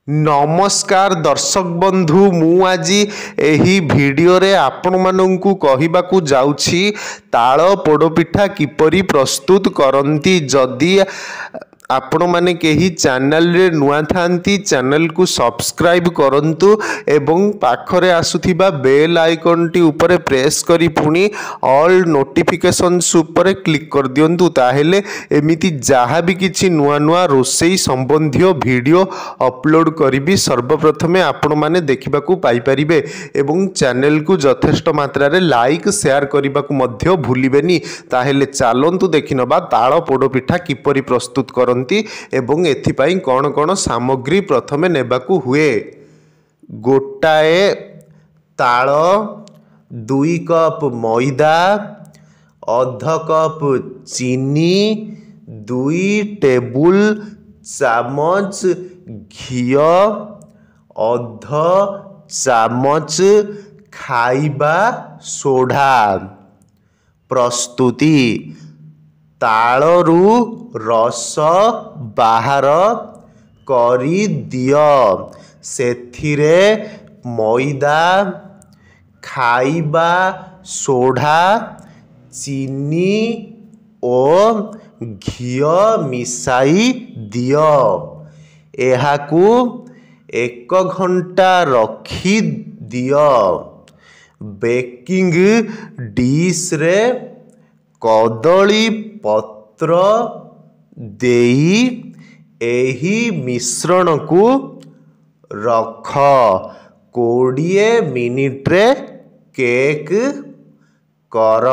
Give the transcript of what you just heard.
नमस्कार दर्शक बंधु मु आज एही वीडियो रे आपण माननकु कहिबाकू जाउछि ताଳ पोड़पिठा किपरि प्रस्तुत करंती। जदि आपण माने केही चैनल रे नुआ थांती चैनल को सब्सक्राइब करंतु एवं पाखरे आसुथिबा बेल आइकन टी ऊपर प्रेस करी पुनी ऑल नोटिफिकेशंस ऊपर क्लिक कर दियंतु। ताहेले एमिति जहाँ भी किछि नुआ नुआ रोसई संबंधी वीडियो अपलोड करी सर्वप्रथमे आपण माने देखिबाकू पाई परिबे एवं चैनल को यथेष्ट मात्रा रे लाइक शेयर करिबाकू मध्य भूलिबेनी। ताहेले चालंतु देखिनबा ताଳ पोड़पिठा किपरि प्रस्तुत करंती एवं एथिपाई कौन कौन सामग्री प्रथमे नेबाकू हुए। गोटाए ताଳ, 2 कप मैदा, अध कप चीनी, 2 टेबुल चामच घी, अध चामच खाइबा सोडा। प्रस्तुति ताळरू रस बाहर करी दियो, सेथिरे मैदा, खाइबा सोडा, चीनी और घी मिसाई दियो। एहाकू 1 घंटा रखी दियो। बेकिंग डिश रे कदली पत्र देई एही मिश्रण को रख 20 मिनिट रे केक कर।